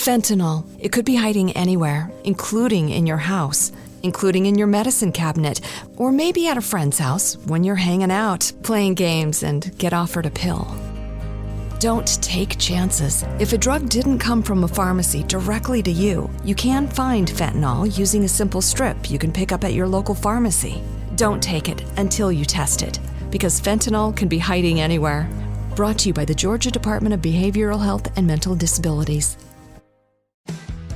Fentanyl. It could be hiding anywhere, including in your house, including in your medicine cabinet, or maybe at a friend's house when you're hanging out, playing games, and get offered a pill. Don't take chances. If a drug didn't come from a pharmacy directly to you, you can find fentanyl using a simple strip you can pick up at your local pharmacy. Don't take it until you test it, because fentanyl can be hiding anywhere. Brought to you by the Georgia Department of Behavioral Health and Mental Disabilities.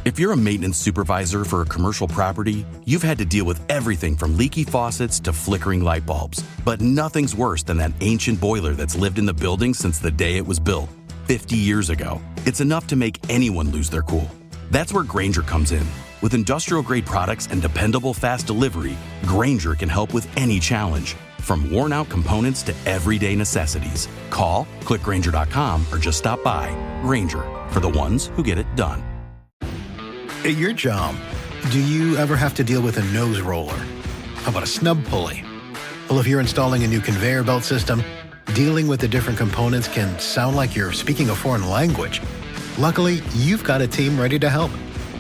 If you're a maintenance supervisor for a commercial property, you've had to deal with everything from leaky faucets to flickering light bulbs. But nothing's worse than that ancient boiler that's lived in the building since the day it was built, 50 years ago. It's enough to make anyone lose their cool. That's where Grainger comes in. With industrial-grade products and dependable fast delivery, Grainger can help with any challenge, from worn-out components to everyday necessities. Call, click Grainger.com, or just stop by. Grainger, for the ones who get it done. At your job, do you ever have to deal with a nose roller? How about a snub pulley? Well, if you're installing a new conveyor belt system, dealing with the different components can sound like you're speaking a foreign language. Luckily, you've got a team ready to help.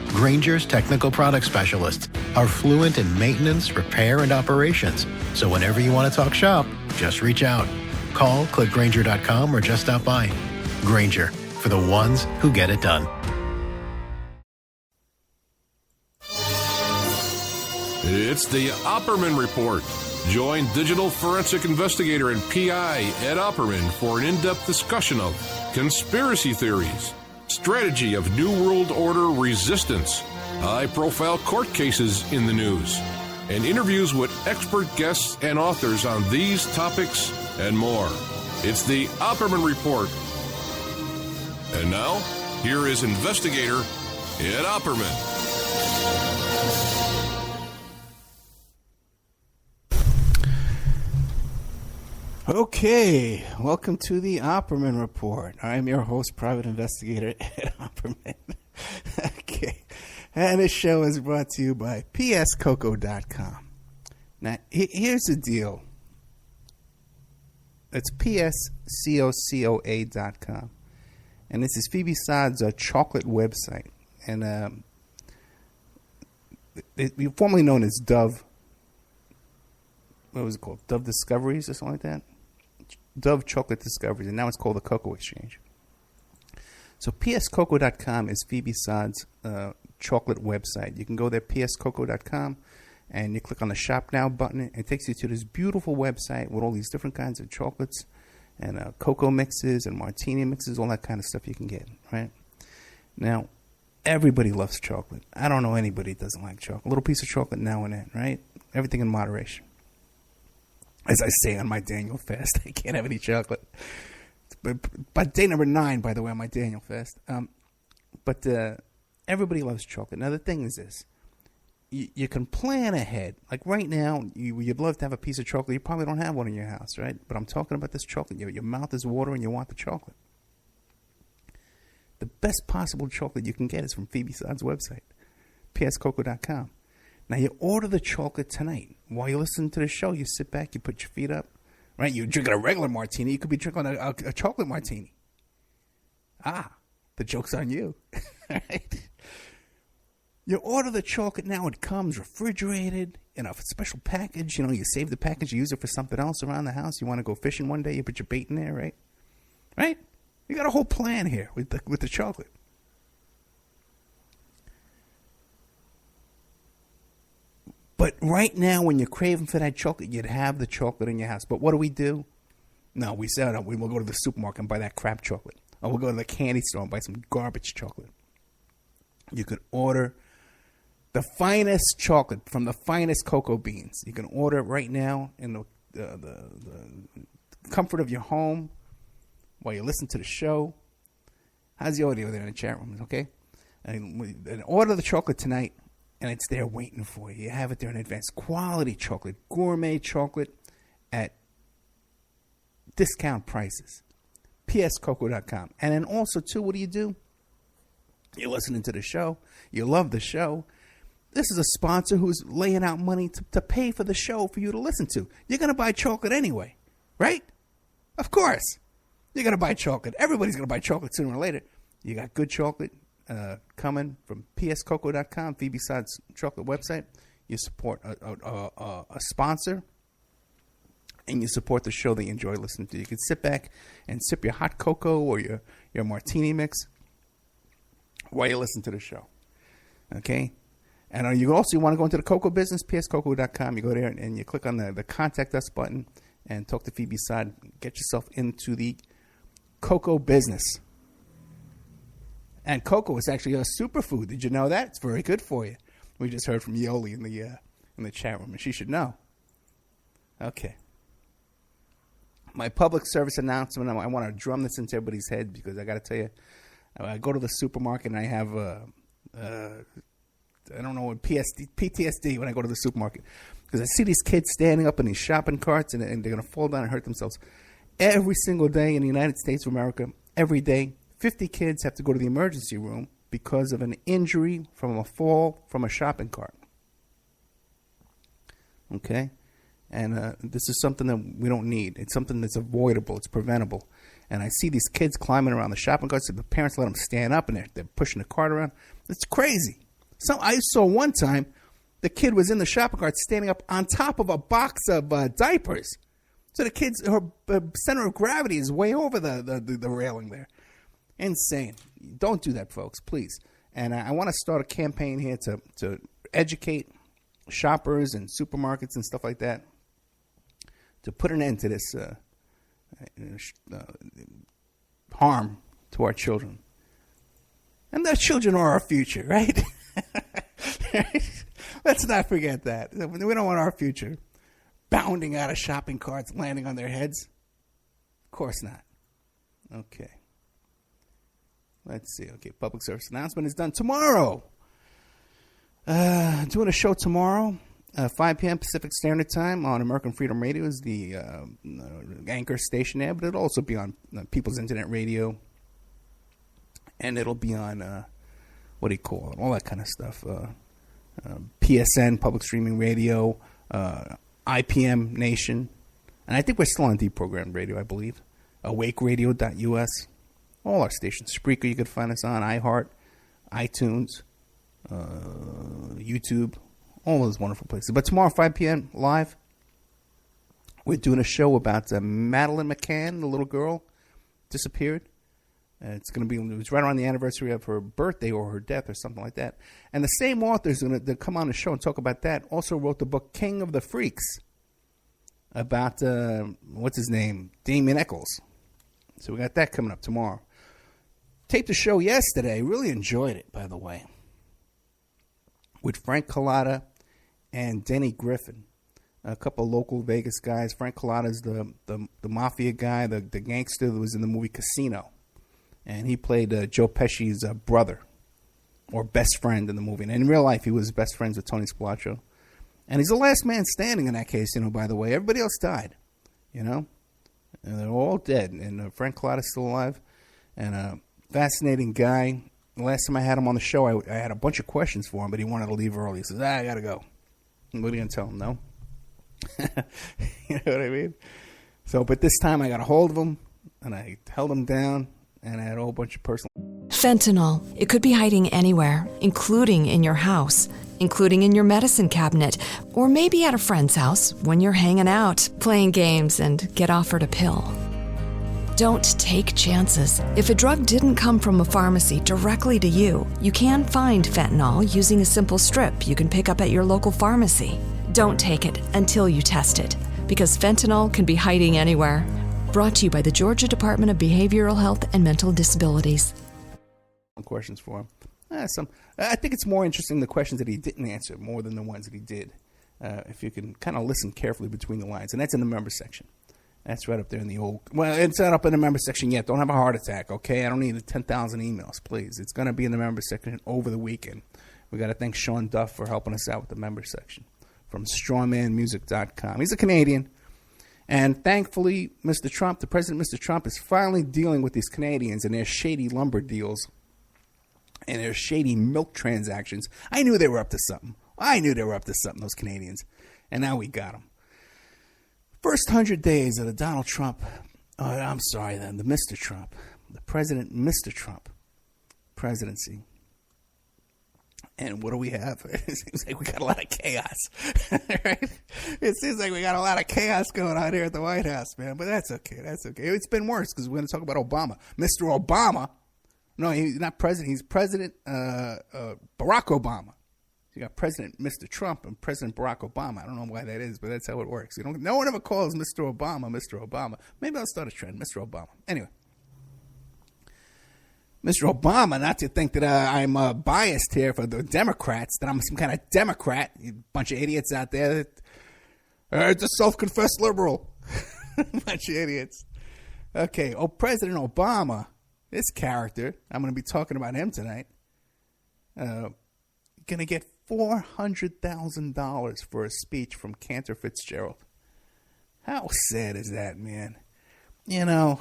Grainger's technical product specialists are fluent in maintenance, repair, and operations. So whenever you want to talk shop, just reach out. Call, click Grainger.com, or just stop by. Grainger, for the ones who get it done. It's the Opperman Report. Join digital forensic investigator and PI Ed Opperman for an in-depth discussion of conspiracy theories, strategy of New World Order resistance, high-profile court cases in the news, and interviews with expert guests and authors on these topics and more. It's the Opperman Report. And now, here is investigator Ed Opperman. Okay, welcome to the Opperman Report. I'm your host, Private Investigator Ed Opperman. Okay, and this show is brought to you by pscoco.com. Now, here's the deal. It's pscocoa.com. And this is Phoebe Saad's chocolate website. And it's formerly known as Dove. What was it called? Dove Discoveries or something like that? Dove Chocolate Discoveries, and now it's called the Cocoa Exchange. So pscoco.com is Phoebe Saad's chocolate website. You can go there, pscoco.com, and you click on the Shop Now button. It takes you to this beautiful website with all these different kinds of chocolates and cocoa mixes and martini mixes, all that kind of stuff you can get, right? Now, everybody loves chocolate. I don't know anybody that doesn't like chocolate. A little piece of chocolate now and then, right? Everything in moderation. As I say on my Daniel fast, I can't have any chocolate. By day number 9, by the way, on my Daniel fast. But everybody loves chocolate. Now, the thing is this. You can plan ahead. Like right now, you'd love to have a piece of chocolate. You probably don't have one in your house, right? But I'm talking about this chocolate. Your mouth is watering. You want the chocolate. The best possible chocolate you can get is from Phoebe Saad's website, pscoco.com. Now, you order the chocolate tonight. While you listen to the show, you sit back, you put your feet up, right? You're drinking a regular martini. You could be drinking a chocolate martini. The joke's on you, right? You order the chocolate now. It comes refrigerated in a special package. You know, you save the package. You use it for something else around the house. You want to go fishing one day. You put your bait in there, right? Right? You got a whole plan here with the chocolate. But right now, when you're craving for that chocolate, you'd have the chocolate in your house. But what do? No, we say, no, we will go to the supermarket and buy that crap chocolate. Or we'll go to the candy store and buy some garbage chocolate. You can order the finest chocolate from the finest cocoa beans. You can order it right now in the comfort of your home while you listen to the show. How's the audio there in the chat room? Okay? And order the chocolate tonight. And it's there waiting for you. You have it there in advance. Quality chocolate, gourmet chocolate at discount prices. pscoco.com. And then also, too, what do? You're listening to the show. You love the show. This is a sponsor who's laying out money to pay for the show for you to listen to. You're going to buy chocolate anyway, right? Of course. You're going to buy chocolate. Everybody's going to buy chocolate sooner or later. You got good chocolate. coming from pscoco.com, Phoebe-Side's chocolate website. You support a sponsor, and you support the show that you enjoy listening to. You can sit back and sip your hot cocoa or your martini mix while you listen to the show. Okay? And you also want to go into the cocoa business, pscoco.com. You go there and you click on the Contact Us button and talk to Phoebe-Side. Get yourself into the cocoa business. And cocoa is actually a superfood. Did you know that? It's very good for you. We just heard from Yoli in the chat room, and she should know. Okay. My public service announcement, I want to drum this into everybody's head because I got to tell you, I go to the supermarket and I have, I don't know, what PTSD when I go to the supermarket. Because I see these kids standing up in these shopping carts and they're going to fall down and hurt themselves. Every single day in the United States of America, every day, 50 kids have to go to the emergency room because of an injury from a fall from a shopping cart. Okay? And this is something that we don't need. It's something that's avoidable. It's preventable. And I see these kids climbing around the shopping carts. The parents let them stand up, and they're pushing the cart around. It's crazy. So I saw one time the kid was in the shopping cart standing up on top of a box of diapers. So the kid's her center of gravity is way over the railing there. Insane. Don't do that, folks, please. And I want to start a campaign here to educate shoppers and supermarkets and stuff like that to put an end to this harm to our children. And the children are our future, right? Let's not forget that. We don't want our future bounding out of shopping carts, landing on their heads. Of course not. Okay. Let's see. Okay, public service announcement is done tomorrow. Doing a show tomorrow, 5 p.m. Pacific Standard Time on American Freedom Radio is the anchor station there, but it'll also be on People's Internet Radio, and it'll be on, what do you call it, all that kind of stuff, PSN, Public Streaming Radio, IPM Nation, and I think we're still on deprogrammed radio, I believe, awakeradio.us. All our stations. Spreaker, you can find us on. iHeart, iTunes, YouTube, all those wonderful places. But tomorrow, 5 p.m. live, we're doing a show about Madeleine McCann, the little girl, disappeared. It's right around the anniversary of her birthday or her death or something like that. And the same author's going to come on the show and talk about that. Also wrote the book King of the Freaks about, what's his name, Damien Eccles. So we got that coming up tomorrow. Taped the show yesterday. Really enjoyed it, by the way. With Frank Collada and Denny Griffin. A couple of local Vegas guys. Frank Collada's the mafia guy, the gangster that was in the movie Casino. And he played Joe Pesci's brother. Or best friend in the movie. And in real life, he was best friends with Tony Spilaccio. And he's the last man standing in that case, by the way. Everybody else died, And they're all dead. And Frank Collada's still alive. And fascinating guy. The last time I had him on the show, I had a bunch of questions for him, but he wanted to leave early. He says, I got to go. What are you going to tell him? No? You know what I mean? So, but this time I got a hold of him, and I held him down, and I had a whole bunch of personal... Fentanyl. It could be hiding anywhere, including in your house, including in your medicine cabinet, or maybe at a friend's house when you're hanging out, playing games, and get offered a pill. Don't take chances. If a drug didn't come from a pharmacy directly to you, you can find fentanyl using a simple strip you can pick up at your local pharmacy. Don't take it until you test it, because fentanyl can be hiding anywhere. Brought to you by the Georgia Department of Behavioral Health and Mental Disabilities. Questions for him. I think it's more interesting the questions that he didn't answer more than the ones that he did. If you can kind of listen carefully between the lines. And that's in the member section. That's right up there in the old... Well, it's not up in the member section yet. Don't have a heart attack, okay? I don't need 10,000 emails, please. It's going to be in the member section over the weekend. We got to thank Sean Duff for helping us out with the member section from strawmanmusic.com. He's a Canadian. And thankfully, Mr. Trump, the President, Mr. Trump, is finally dealing with these Canadians and their shady lumber deals and their shady milk transactions. I knew they were up to something. Those Canadians. And now we got them. First 100 days of the Donald Trump, the Mr. Trump, the President Mr. Trump presidency. And what do we have? It seems like we got a lot of chaos, right? It seems like we got a lot of chaos going on here at the White House, man. But that's okay. That's okay. It's been worse because we're going to talk about Obama. Mr. Obama. No, he's not president. He's President Barack Obama. You got President Mr. Trump and President Barack Obama. I don't know why that is, but that's how it works. No one ever calls Mr. Obama Mr. Obama. Maybe I'll start a trend, Mr. Obama. Anyway. Mr. Obama, not to think that I'm biased here for the Democrats, that I'm some kind of Democrat, you bunch of idiots out there. It's a self-confessed liberal. Bunch of idiots. Okay, President Obama, this character, I'm going to be talking about him tonight, going to get $400,000 for a speech from Cantor Fitzgerald. How sad is that, man? You know...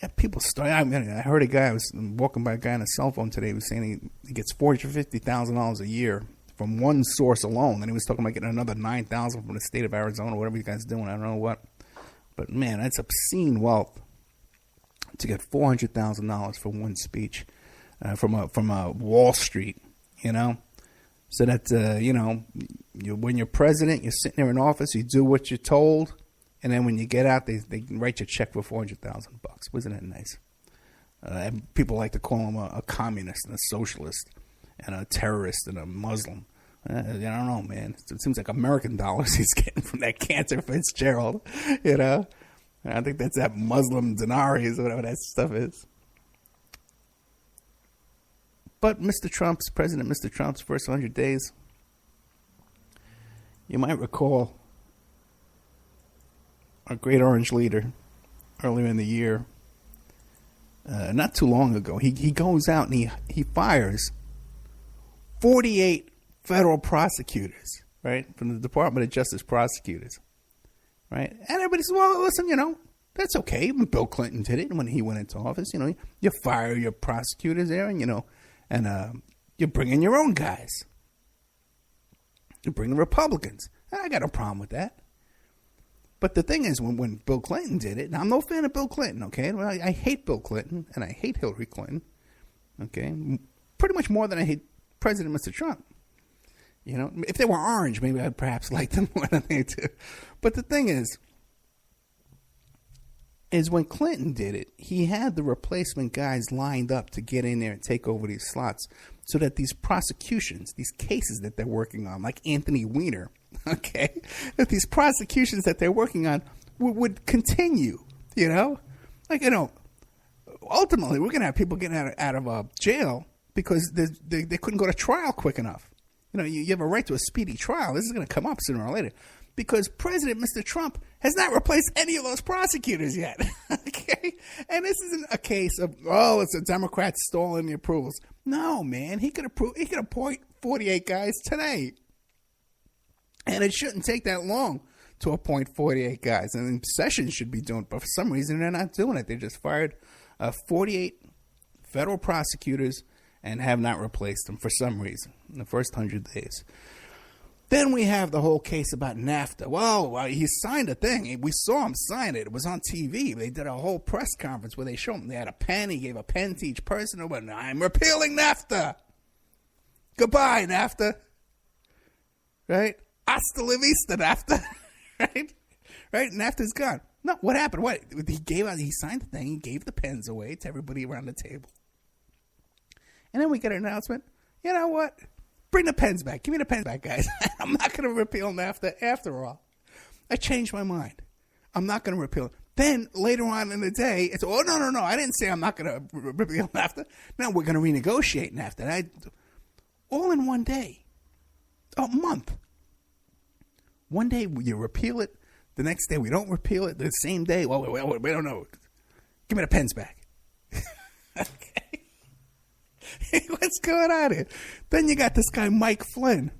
Yeah, people start. I heard a guy. I was walking by a guy on a cell phone today. He was saying he gets $40,000-$50,000 a year from one source alone, and he was talking about getting another $9,000 from the state of Arizona, whatever you guys doing. I don't know what, but man, that's obscene wealth to get $400,000 for one speech from Wall Street. You know, so that when you're president, you're sitting there in office, you do what you're told. And then when you get out, they write you a check for $400,000. Wasn't that nice? And people like to call him a communist and a socialist and a terrorist and a Muslim. I don't know, man. It seems like American dollars he's getting from that Cantor Fitzgerald. You know, I think that's that Muslim denaries or whatever that stuff is. But President Mr. Trump's first 100 days, you might recall. Our great orange leader, earlier in the year, not too long ago, he goes out and he fires 48 federal prosecutors, right, from the Department of Justice prosecutors, right? And everybody says, well, listen, that's okay. Bill Clinton did it when he went into office. You fire your prosecutors there, and you bring in your own guys. You bring the Republicans. I got no problem with that. But the thing is, when Bill Clinton did it, and I'm no fan of Bill Clinton, okay? Well, I hate Bill Clinton, and I hate Hillary Clinton, okay? Pretty much more than I hate President Mr. Trump. If they were orange, maybe I'd perhaps like them more than they do. But the thing is when Clinton did it, he had the replacement guys lined up to get in there and take over these slots so that these prosecutions, these cases that they're working on, like Anthony Weiner, okay, that these prosecutions that they're working on would continue, ultimately we're going to have people getting out of jail because they couldn't go to trial quick enough. You have a right to a speedy trial. This is going to come up sooner or later because President Mr. Trump has not replaced any of those prosecutors yet, okay? And this isn't a case of, it's a Democrat stalling the approvals. No, man, he could appoint 48 guys today. And it shouldn't take that long to appoint 48 guys. And Sessions should be doing it. But for some reason, they're not doing it. They just fired 48 federal prosecutors and have not replaced them for some reason in the first 100 days. Then we have the whole case about NAFTA. Well, he signed a thing. We saw him sign it. It was on TV. They did a whole press conference where they showed him. They had a pen. He gave a pen to each person. And went, I'm repealing NAFTA. Goodbye, NAFTA. Right? Hasta la vista, NAFTA. Right? NAFTA's gone. No, what happened? What? He signed the thing. He gave the pens away to everybody around the table. And then we get an announcement. You know what? Bring the pens back. Give me the pens back, guys. I'm not going to repeal NAFTA after all. I changed my mind. I'm not going to repeal it. Then later on in the day, it's, no. I didn't say I'm not going to repeal NAFTA. No, we're going to renegotiate NAFTA. All in one day. A month. One day you repeal it. The next day we don't repeal it. The same day, we don't know. Give me the pens back. Okay. What's going on here? Then you got this guy, Mike Flynn.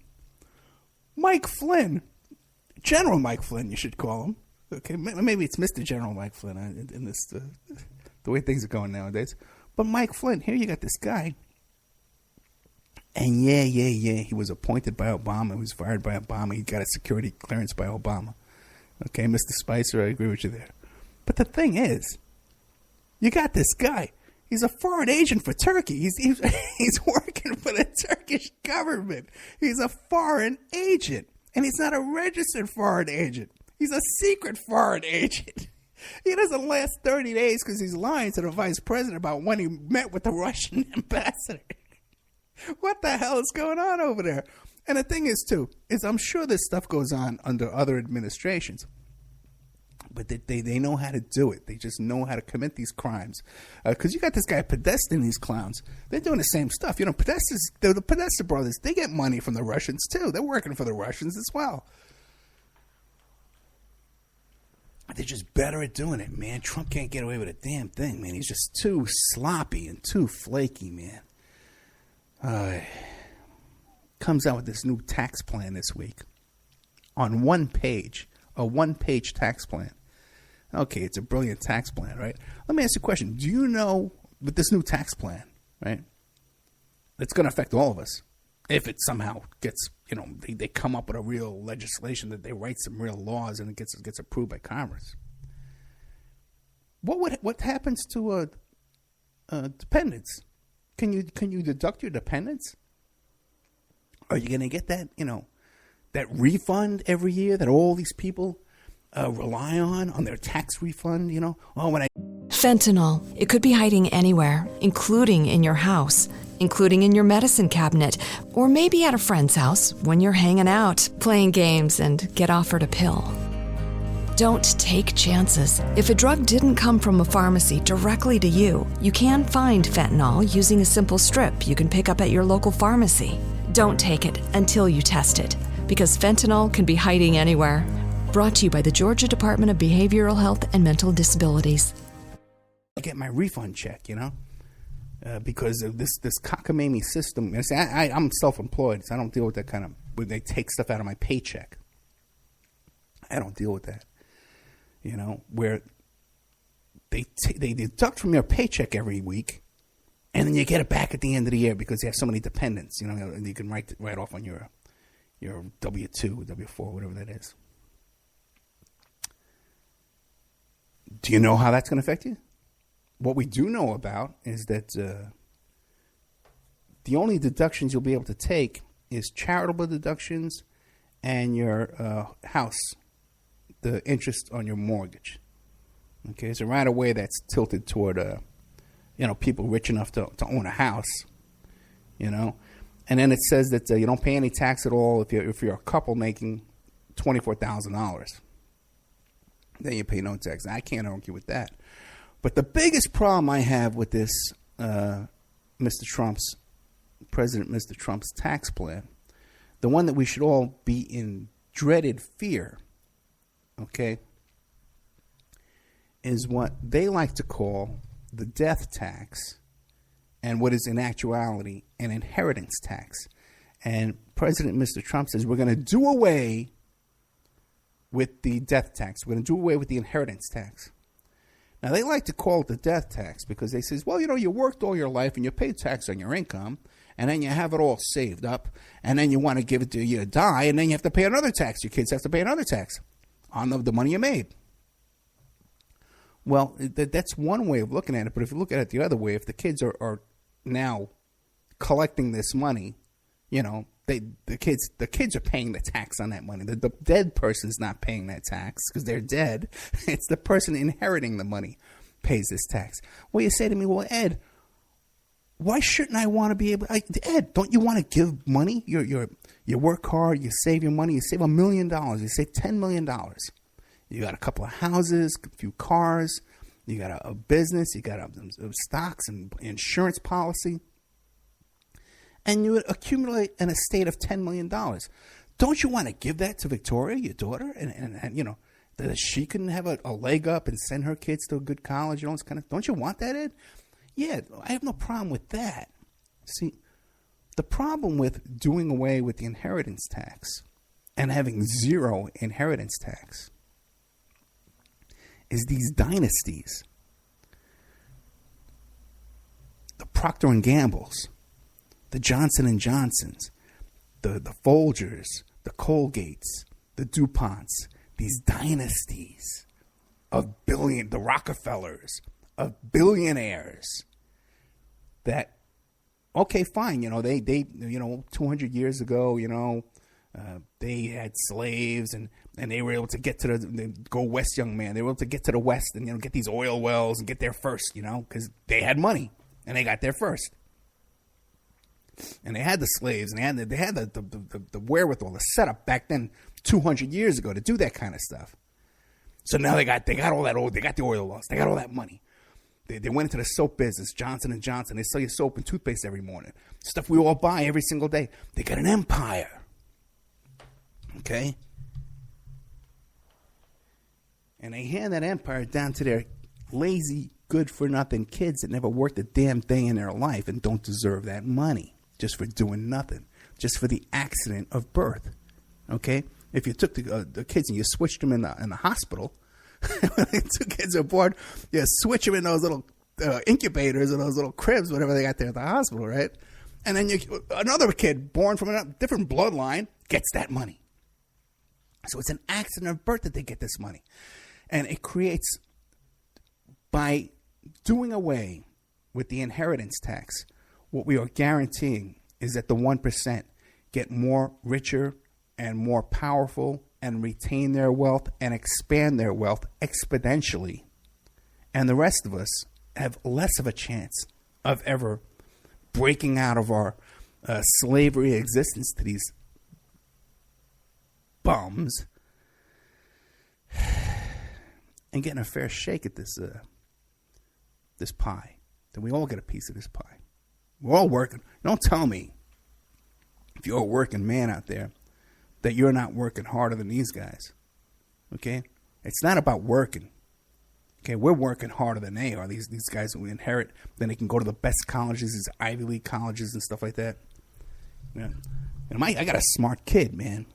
Mike Flynn. General Mike Flynn, you should call him. Okay, maybe it's Mr. General Mike Flynn in this the way things are going nowadays. But Mike Flynn, here you got this guy. And yeah, he was appointed by Obama. He was fired by Obama. He got a security clearance by Obama. Okay, Mr. Spicer, I agree with you there. But the thing is, you got this guy. He's a foreign agent for Turkey. He's working for the Turkish government. He's a foreign agent. And he's not a registered foreign agent. He's a secret foreign agent. He doesn't last 30 days because he's lying to the vice president about when he met with the Russian ambassador. What the hell is going on over there? And the thing is, too, is I'm sure this stuff goes on under other administrations. But they know how to do it. They just know how to commit these crimes. Because you got this guy Podesta and these clowns. They're doing the same stuff. You know, the Podesta brothers, they get money from the Russians, too. They're working for the Russians as well. They're just better at doing it, man. Trump can't get away with a damn thing, man. He's just too sloppy and too flaky, man. Comes out with this new tax plan this week. On one page. A one-page tax plan. Okay, it's a brilliant tax plan, right? Let me ask you a question. Do you know, with this new tax plan, right, it's going to affect all of us if it somehow gets, you know, they come up with a real legislation, that they write some real laws and it gets approved by Congress. What happens to dependents? Can you deduct your dependents? Are you going to get that, you know, that refund every year that all these people rely on their tax refund, you know? Fentanyl. It could be hiding anywhere, including in your house, including in your medicine cabinet, or maybe at a friend's house when you're hanging out, playing games, and get offered a pill. Don't take chances. If a drug didn't come from a pharmacy directly to you, you can find fentanyl using a simple strip you can pick up at your local pharmacy. Don't take it until you test it, because fentanyl can be hiding anywhere. Brought to you by the Georgia Department of Behavioral Health and Mental Disabilities. I get my refund check, you know, because of this cockamamie system. I'm self-employed, so I don't deal with that kind of, when they take stuff out of my paycheck. I don't deal with that, you know, where they deduct from your paycheck every week, and then you get it back at the end of the year because you have so many dependents, you know, and you can write off on your W-2, W-4, whatever that is. Do you know how that's going to affect you? What we do know about is that the only deductions you'll be able to take is charitable deductions and your house, the interest on your mortgage. Okay, so right away that's tilted toward, you know, people rich enough to own a house, you know. And then it says that you don't pay any tax at all if you're a couple making $24,000. Then you pay no tax. I can't argue with that. But the biggest problem I have with this President Mr. Trump's tax plan, the one that we should all be in dreaded fear, okay, is what they like to call the death tax, and what is in actuality an inheritance tax. And President Mr. Trump says we're going to do away with the death tax. We're going to do away with the inheritance tax. Now, they like to call it the death tax because they say, well, you know, you worked all your life and you paid tax on your income, and then you have it all saved up, and then you want to give it to you die, and then you have to pay another tax. Your kids have to pay another tax on the money you made. Well, that's one way of looking at it, but if you look at it the other way, if the kids are now collecting this money, you know, the kids are paying the tax on that money. The dead person's not paying that tax because they're dead. It's the person inheriting the money pays this tax. Well, you say to me, well, Ed, why shouldn't I want to be able? Ed, don't you want to give money? You work hard, you save your money, you save $1 million, you save $10 million. You got a couple of houses, a few cars, you got a business, you got stocks and insurance policy. And you would accumulate an estate of $10 million. Don't you want to give that to Victoria, your daughter? And you know, that she can have a leg up and send her kids to a good college, you know, don't you want that, Ed? Yeah, I have no problem with that. See, the problem with doing away with the inheritance tax and having zero inheritance tax is these dynasties. The Procter & Gamble's, the Johnson & Johnsons, the Folgers, the Colgates, the DuPonts, these dynasties of the Rockefellers, of billionaires that, okay, fine, they 200 years ago, they had slaves and they were able to get to go west, young man. They were able to get to the west and, get these oil wells and get there first, because they had money and they got there first. And they had the slaves and they had the wherewithal, the setup back then 200 years ago to do that kind of stuff. So now they got all that oil, they got the oil wells, they got all that money. They went into the soap business, Johnson & Johnson. They sell you soap and toothpaste every morning. Stuff we all buy every single day. They got an empire. Okay? And they hand that empire down to their lazy, good-for-nothing kids that never worked a damn day in their life and don't deserve that money just for doing nothing, just for the accident of birth. Okay? If you took the kids and you switched them in the hospital, two kids are born, you switch them in those little incubators or those little cribs, whatever they got there at the hospital, right? And then another kid born from a different bloodline gets that money. So it's an accident of birth that they get this money. And it creates, by doing away with the inheritance tax, what we are guaranteeing is that the 1% get more richer and more powerful and retain their wealth and expand their wealth exponentially. And the rest of us have less of a chance of ever breaking out of our slavery existence to these bums and getting a fair shake at this pie. Then we all get a piece of this pie. We're all working. Don't tell me, if you're a working man out there, that you're not working harder than these guys. Okay? It's not about working. Okay, we're working harder than they are. These guys that we inherit, then they can go to the best colleges, these Ivy League colleges and stuff like that. Yeah. And I got a smart kid, man.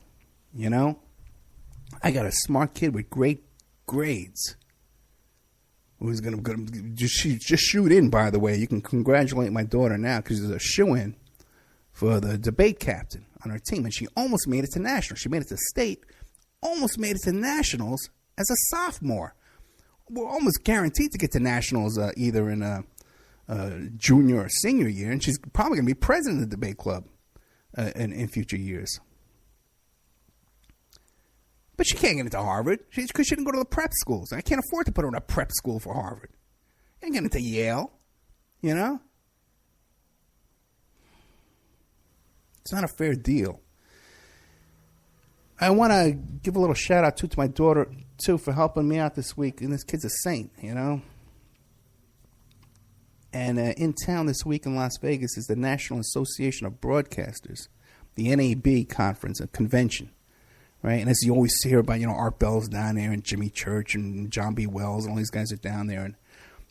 I got a smart kid with great grades who's going to just shoot in, by the way. You can congratulate my daughter now because there's a shoe-in for the debate captain on her team. And she almost made it to nationals. She made it to state, almost made it to nationals as a sophomore. We're almost guaranteed to get to nationals either in a junior or senior year. And she's probably going to be president of the debate club in future years. But she can't get into Harvard because she didn't go to the prep schools. I can't afford to put her in a prep school for Harvard. She ain't getting into Yale, It's not a fair deal. I want to give a little shout out to my daughter, too, for helping me out this week. And this kid's a saint, And in town this week in Las Vegas is the National Association of Broadcasters, the NAB conference, a convention. Right, and as you always hear about, Art Bell's down there, and Jimmy Church, and John B. Wells, and all these guys are down there,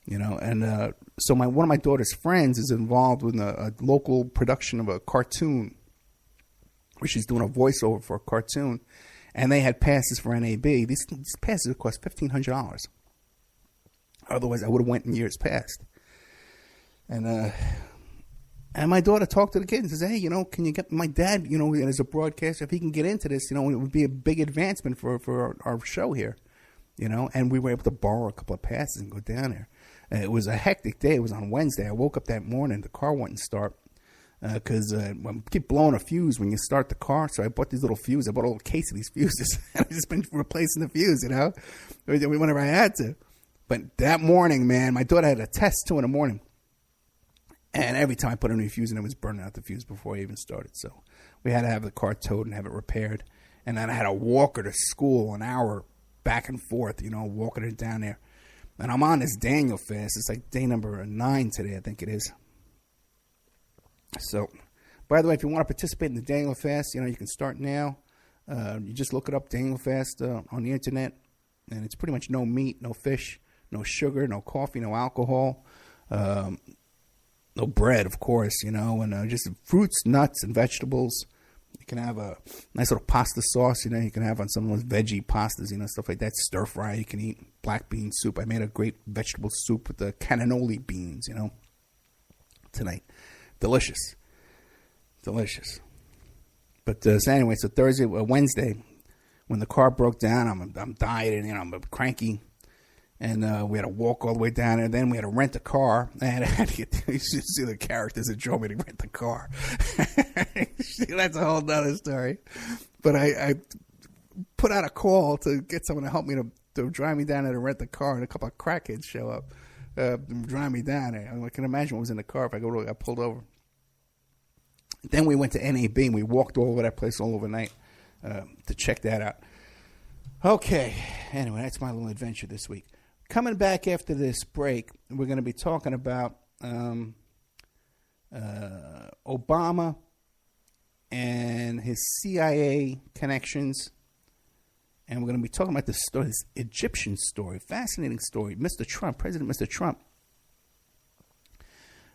and so one of my daughter's friends is involved with a local production of a cartoon, where she's doing a voiceover for a cartoon, and they had passes for NAB. These passes would cost $1,500. Otherwise, I would have went in years past. And my daughter talked to the kid and says, hey, can you get my dad, as a broadcaster, if he can get into this, it would be a big advancement for our show here, and we were able to borrow a couple of passes and go down there. It was a hectic day. It was on Wednesday. I woke up that morning. The car wouldn't start because I keep blowing a fuse when you start the car. So I bought these little fuses. I bought a little case of these fuses. I've just been replacing the fuse, whenever I had to. But that morning, man, my daughter had a test 2 a.m. And every time I put a new fuse in, it was burning out the fuse before I even started. So we had to have the car towed and have it repaired. And then I had to walk her to school an hour back and forth, walking her down there. And I'm on this Daniel fast. It's like day number 9 today, I think it is. So, by the way, if you want to participate in the Daniel fast, you can start now. You just look it up, Daniel fast, on the internet. And it's pretty much no meat, no fish, no sugar, no coffee, no alcohol. No bread, of course, and just fruits, nuts, and vegetables. You can have a nice little pasta sauce, you can have on some of those veggie pastas, stuff like that. Stir fry, you can eat black bean soup. I made a great vegetable soup with the cannellini beans, tonight. Delicious. But so anyway, so Wednesday, when the car broke down, I'm dieting, I'm cranky. And we had to walk all the way down, and then we had to rent a car. And I had to get, you should see the characters that drove me to rent the car. That's a whole nother story. But I put out a call to get someone to help me to drive me down there to rent the car, and a couple of crackheads show up, drive me down there. I can imagine what was in the car if I got pulled over. Then we went to NAB, and we walked all over that place all overnight to check that out. Okay, anyway, that's my little adventure this week. Coming back after this break, we're going to be talking about Obama and his CIA connections. And we're going to be talking about this Egyptian story, fascinating story. Mr. Trump, President Mr. Trump.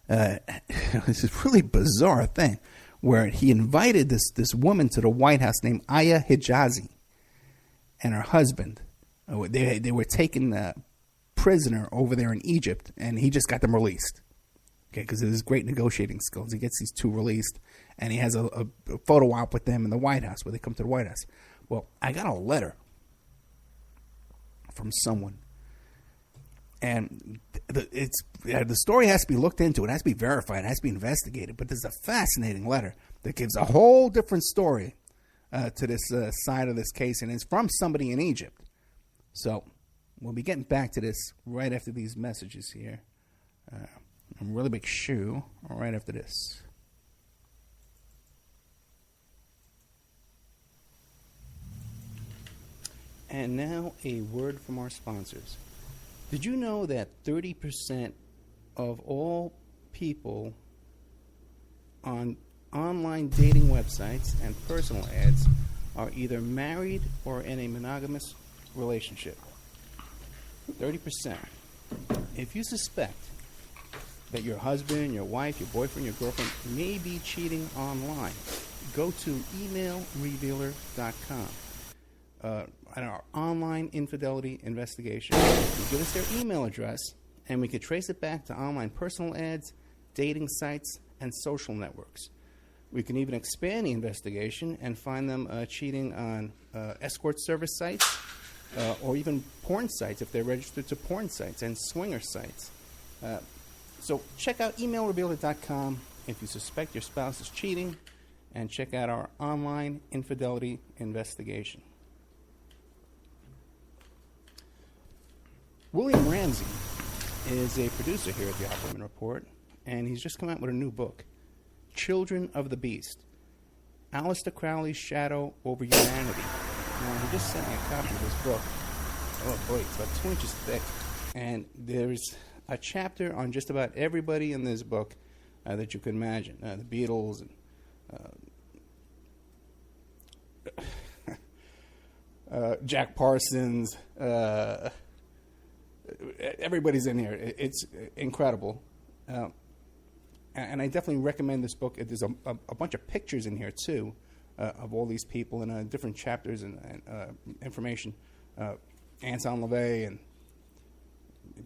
This is really bizarre thing where he invited this woman to the White House named Aya Hijazi and her husband. They were taken prisoner over there in Egypt, and he just got them released. Okay, because of his great negotiating skills. He gets these two released, and he has a photo op with them in the White House, where they come to the White House. Well, I got a letter from someone, and the story has to be looked into. It has to be verified. It has to be investigated. But there's a fascinating letter that gives a whole different story to this side of this case, and it's from somebody in Egypt. So we'll be getting back to this right after these messages here. A really big shoe right after this. And now a word from our sponsors. Did you know that 30% of all people on online dating websites and personal ads are either married or in a monogamous relationship? 30%. If you suspect that your husband, your wife, your boyfriend, your girlfriend may be cheating online, go to emailrevealer.com. And our online infidelity investigation. You give us their email address, and we could trace it back to online personal ads, dating sites, and social networks. We can even expand the investigation and find them cheating on escort service sites or even porn sites if they're registered to porn sites and swinger sites. So check out emailrevealer.com if you suspect your spouse is cheating, and check out our online infidelity investigation. William Ramsey is a producer here at the Opperman Report, and he's just come out with a new book, Children of the Beast, Aleister Crowley's Shadow Over Humanity. Now, he just sent me a copy of this book. Oh boy, it's about 2 inches thick. And there's a chapter on just about everybody in this book that you can imagine. The Beatles, and Jack Parsons, everybody's in here. It's incredible. And I definitely recommend this book. There's a bunch of pictures in here, too, of all these people and different chapters and information. Anton LaVey and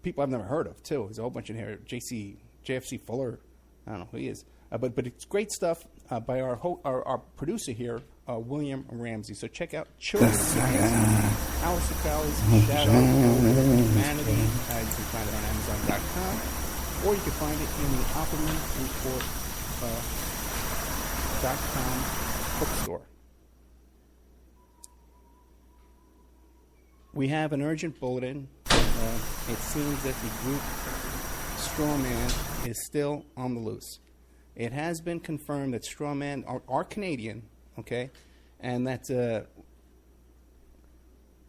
people I've never heard of, too. There's a whole bunch in here. JFC Fuller. I don't know who he is. But it's great stuff by our producer here, William Ramsey. So check out Children. Aleister Crowley's Shadow Over Humanity. You can find it on Amazon.com, or you can find it in the OppermanReport.com bookstore. We have an urgent bulletin. It seems that the group Strawman is still on the loose. It has been confirmed that Strawman are Canadian, okay, and that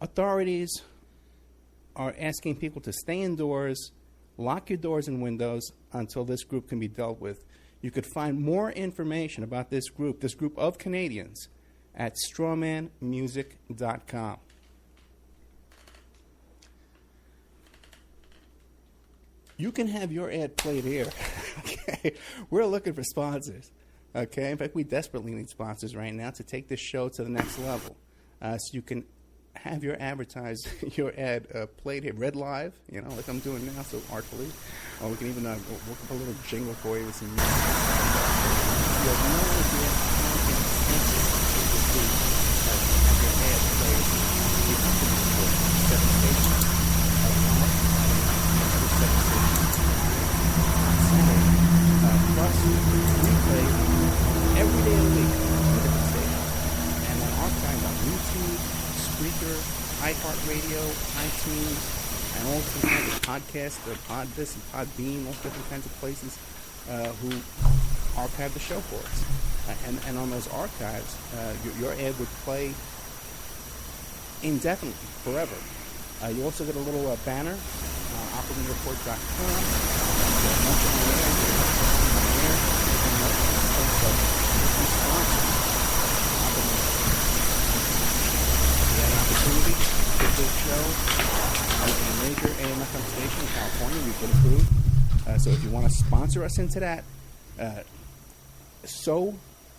authorities are asking people to stay indoors, lock your doors and windows until this group can be dealt with. You could find more information about this group of Canadians, at strawmanmusic.com. You can have your ad played here. Okay, we're looking for sponsors. Okay, in fact, we desperately need sponsors right now to take this show to the next level. So you can have your ad played here, read live, like I'm doing now, so artfully. Or we can even work up a little jingle for you with some music. You have no idea how expensive it would be to have your ad played. Show, iTunes, and all different kinds of podcasts, Pod This and Podbean, all different kinds of places who archive the show for us. And on those archives, your ad would play indefinitely, forever. You also get a little banner on OppermanReport.com. Opportunity to get this show on a major AM/FM station in California. We've been approved. So if you want to sponsor us into that, so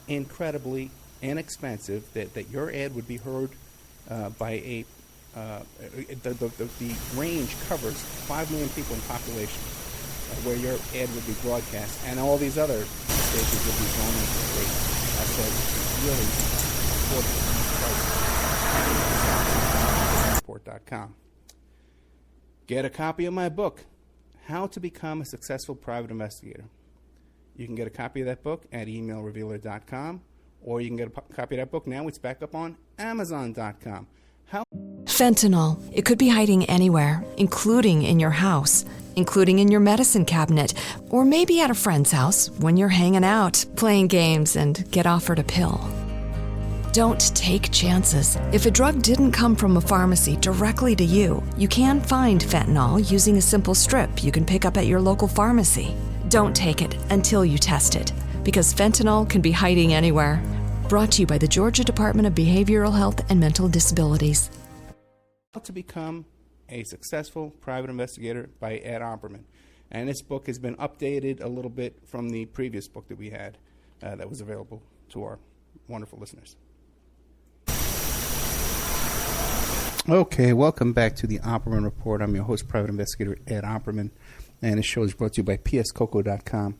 incredibly inexpensive that your ad would be heard by a the range covers 5 million people in population where your ad would be broadcast, and all these other stations would be thrown into the state. So it's really important. Report.com. Get a copy of my book, How to Become a Successful Private Investigator. You can get a copy of that book at emailrevealer.com, or you can get a copy of that book now. It's back up on Amazon.com. Fentanyl. It could be hiding anywhere, including in your house, including in your medicine cabinet, or maybe at a friend's house when you're hanging out, playing games, and get offered a pill. Don't take chances. If a drug didn't come from a pharmacy directly to you, you can find fentanyl using a simple strip you can pick up at your local pharmacy. Don't take it until you test it, because fentanyl can be hiding anywhere. Brought to you by the Georgia Department of Behavioral Health and Mental Disabilities. How to Become a Successful Private Investigator by Ed Opperman. And this book has been updated a little bit from the previous book that we had that was available to our wonderful listeners. Okay, welcome back to the Opperman Report. I'm your host, Private Investigator Ed Opperman, and this show is brought to you by pscoco.com.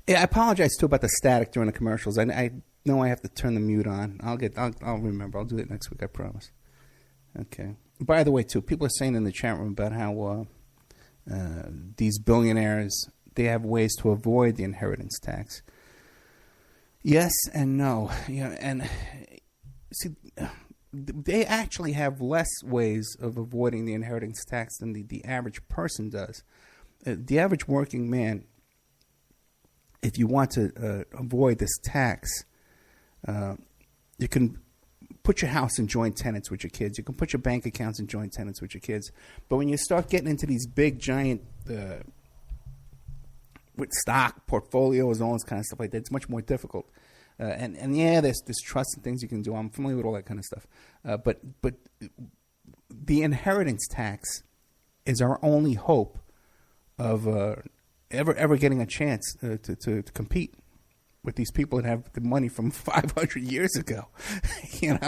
Yeah, I apologize too about the static during the commercials. I know I have to turn the mute on. I'll remember. I'll do it next week. I promise. Okay. By the way, too, people are saying in the chat room about how these billionaires, they have ways to avoid the inheritance tax. Yes and no. And see, they actually have less ways of avoiding the inheritance tax than the average person does. The average working man, if you want to avoid this tax, you can put your house in joint tenants with your kids. You can put your bank accounts in joint tenants with your kids. But when you start getting into these big, giant with stock portfolios and all this kind of stuff like that, it's much more difficult. And yeah, there's trust and things you can do. I'm familiar with all that kind of stuff. But the inheritance tax is our only hope of ever getting a chance to compete with these people that have the money from 500 years ago. And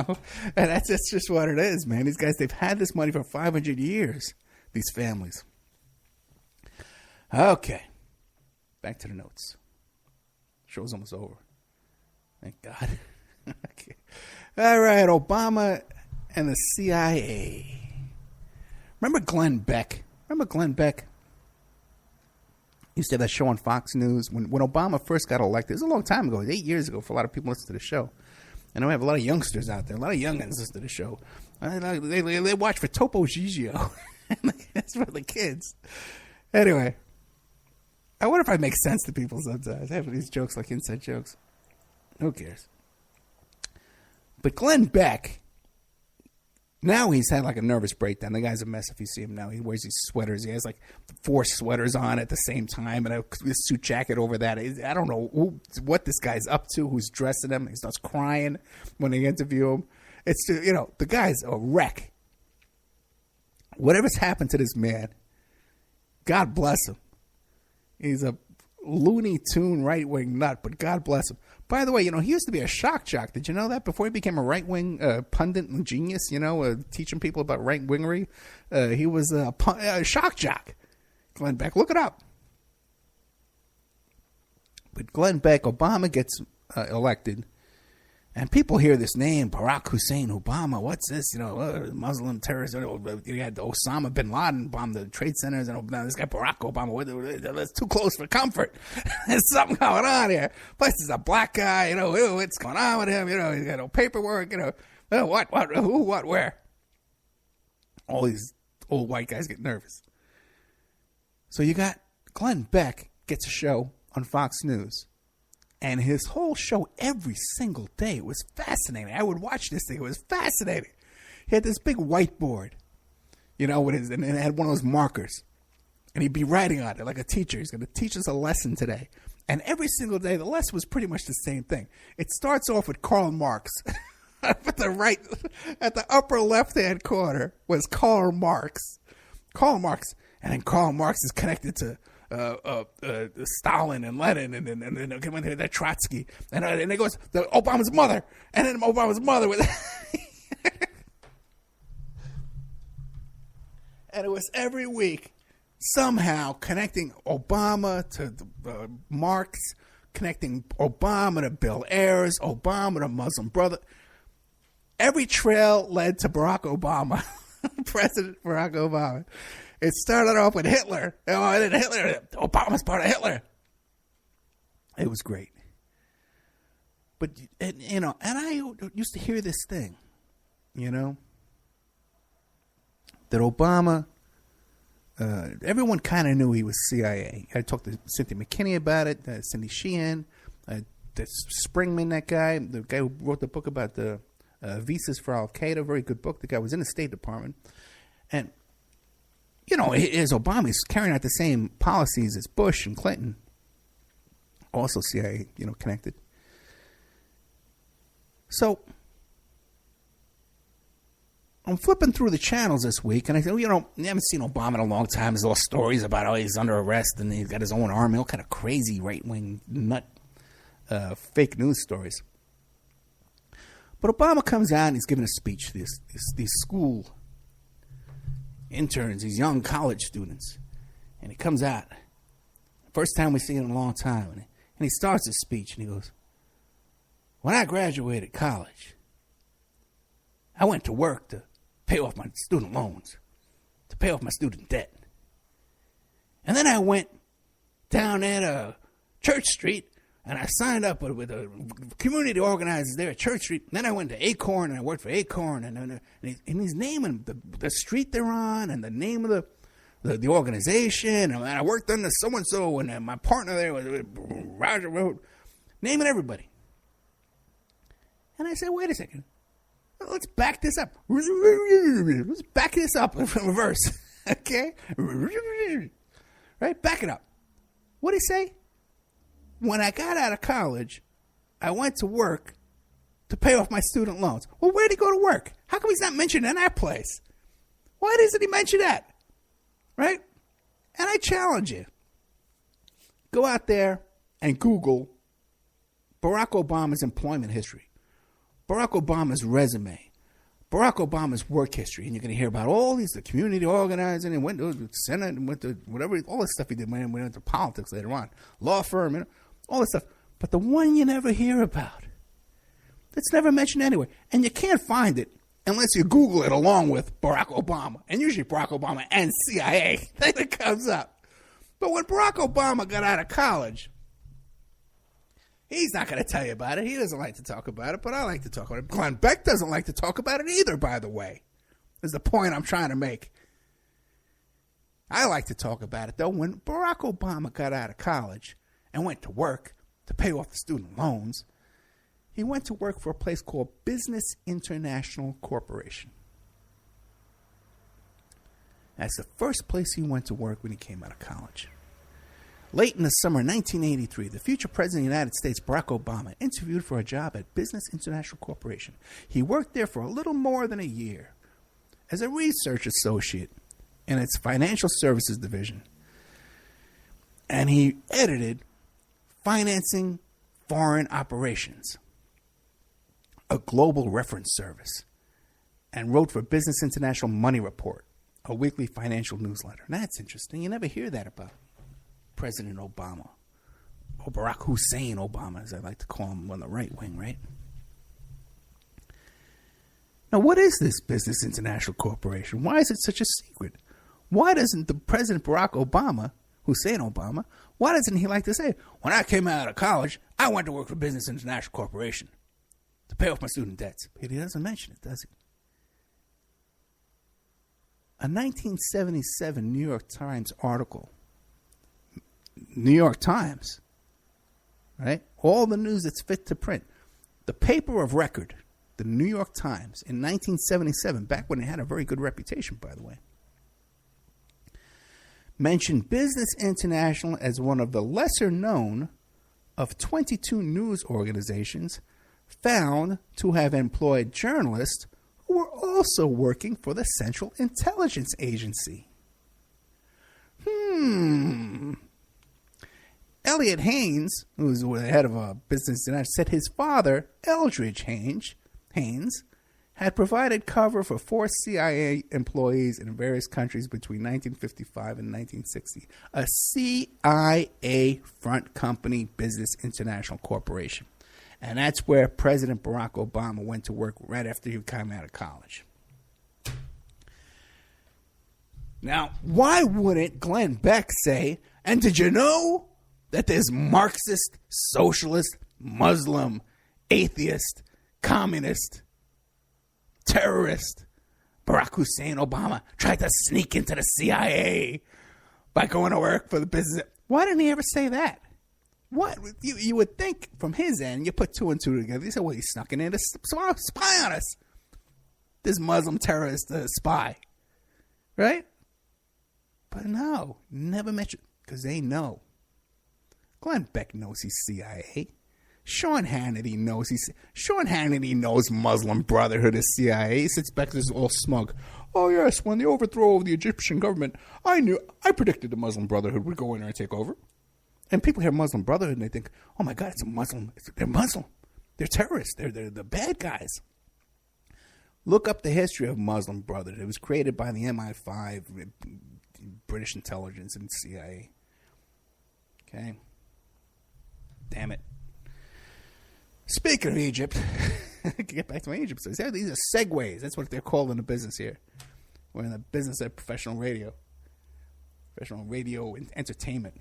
that's just what it is, man. These guys, they've had this money for 500 years, these families. Okay, back to the notes. Show's almost over. Thank God. Okay. All right, Obama and the CIA. Remember Glenn Beck? Used to have that show on Fox News when Obama first got elected. It was a long time ago. It was 8 years ago for a lot of people listening to the show. And I have a lot of youngsters out there. A lot of youngins listen to the show. They watch for Topo Gigio. That's for the kids. Anyway, I wonder if I make sense to people sometimes. I have these jokes like inside jokes. Who cares? But Glenn Beck, now he's had like a nervous breakdown. The guy's a mess if you see him now. He wears these sweaters. He has like 4 sweaters on at the same time and a suit jacket over that. I don't know what this guy's up to, who's dressing him. He starts crying when they interview him. It's, the guy's a wreck. Whatever's happened to this man, God bless him. He's a Looney Tune right-wing nut, but God bless him. By the way, he used to be a shock jock. Did you know that? Before he became a right-wing pundit and genius, teaching people about right-wingery, he was a shock jock. Glenn Beck, look it up. But Glenn Beck, Obama gets elected, and people hear this name, Barack Hussein Obama. What's this? Muslim terrorist. You had Osama bin Laden bomb the trade centers, and this guy Barack Obama. That's too close for comfort. There's something going on here. Plus, he's a black guy. What's going on with him? He's got no paperwork. What, who, what, where? All these old white guys get nervous. So you got Glenn Beck gets a show on Fox News. And his whole show every single day, it was fascinating. I would watch this thing. It was fascinating. He had this big whiteboard, you know, and it had one of those markers. And he'd be writing on it like a teacher. He's going to teach us a lesson today. And every single day, the lesson was pretty much the same thing. It starts off with Karl Marx. At the upper left-hand corner was Karl Marx. Karl Marx. And then Karl Marx is connected to Stalin and Lenin and Trotsky. And it goes, Obama's mother. And then Obama's mother was... And it was every week somehow connecting Obama to Marx, connecting Obama to Bill Ayers, Obama to Muslim Brother. Every trail led to Barack Obama, President Barack Obama. It started off with Hitler. Obama's part of Hitler. It was great. But, you know, and I used to hear this thing, you know, that Obama, everyone kind of knew he was CIA. I talked to Cynthia McKinney about it, Cindy Sheehan, Springman, that guy, the guy who wrote the book about the visas for Al-Qaeda, very good book. The guy was in the State Department. And, you know, as Obama is carrying out the same policies as Bush and Clinton, also CIA, you know, connected. So I'm flipping through the channels this week, and I said, you know, I haven't seen Obama in a long time. There's all stories about, he's under arrest, and he's got his own army, all kind of crazy right-wing nut fake news stories. But Obama comes out, and he's giving a speech to these school interns, these young college students. And he comes out. First time we've seen him in a long time. And he starts his speech, and he goes, when I graduated college, I went to work to pay off my student loans, to pay off my student debt. And then I went down at Church Street, and I signed up with the community organizers there at Church Street. And then I went to Acorn, and I worked for Acorn. And he's naming the street they're on and the name of the organization. And I worked under so-and-so, and my partner there was Roger Road, naming everybody. And I said, wait a second. Let's back this up. Let's back this up in reverse. Okay? Right? Back it up. What'd he say? When I got out of college, I went to work to pay off my student loans. Well, where'd he go to work? How come he's not mentioned in that place? Why doesn't he mention that? Right? And I challenge you. Go out there and Google Barack Obama's employment history, Barack Obama's resume, Barack Obama's work history, and you're going to hear about all these, the community organizing, and went to the Senate, and went to whatever, all this stuff he did when he went into politics later on, law firm, you know, all this stuff. But the one you never hear about, it's never mentioned anywhere, and you can't find it unless you Google it along with Barack Obama, and usually Barack Obama and CIA, then it comes up. But when Barack Obama got out of college, he's not going to tell you about it. He doesn't like to talk about it, but I like to talk about it. Glenn Beck doesn't like to talk about it either, by the way, is the point I'm trying to make. I like to talk about it, though. When Barack Obama got out of college and went to work to pay off the student loans, he went to work for a place called Business International Corporation. That's the first place he went to work when he came out of college. Late in the summer of 1983, the future president of the United States, Barack Obama, interviewed for a job at Business International Corporation. He worked there for a little more than a year as a research associate in its financial services division. And he edited Financing Foreign Operations, a global reference service, and wrote for Business International Money Report, a weekly financial newsletter. And that's interesting. You never hear that about President Obama, or Barack Hussein Obama, as I like to call him on the right wing, right? Now, what is this Business International Corporation? Why is it such a secret? Why doesn't the President Barack Obama, Hussein Obama, why doesn't he like to say, when I came out of college, I went to work for Business International Corporation to pay off my student debts? But he doesn't mention it, does he? a 1977 New York Times article. New York Times, right? All the news that's fit to print. The paper of record, the New York Times, in 1977, back when it had a very good reputation, by the way, mentioned Business International as one of the lesser known of 22 news organizations found to have employed journalists who were also working for the Central Intelligence Agency. Elliot Haynes, who was the head of a Business International, said his father, Eldridge Haynes, had provided cover for 4 CIA employees in various countries between 1955 and 1960. A CIA front company, Business International Corporation. And that's where President Barack Obama went to work right after he came out of college. Now, why wouldn't Glenn Beck say, and did you know that there's Marxist, socialist, Muslim, atheist, communist, terrorist? Barack Hussein Obama tried to sneak into the CIA by going to work for the business. Why didn't he ever say that? What? You would think from his end, you put 2 and 2 together. You say, well, he snuck in to spy on us. This Muslim terrorist spy. Right? But no, never mentioned, because they know. Glenn Beck knows he's CIA. Sean Hannity knows Muslim Brotherhood is CIA. He sits back there all smug. Oh, yes, when the overthrow of the Egyptian government, I predicted the Muslim Brotherhood would go in there and take over. And people hear Muslim Brotherhood and they think, oh my God, it's a Muslim. They're Muslim. They're terrorists. They're the bad guys. Look up the history of Muslim Brotherhood. It was created by the MI5, British intelligence, and CIA. Okay? Damn it. Speaking of Egypt, get back to my Egypt stories. These are segues. That's what they're called in the business here. We're in the business of professional radio and entertainment.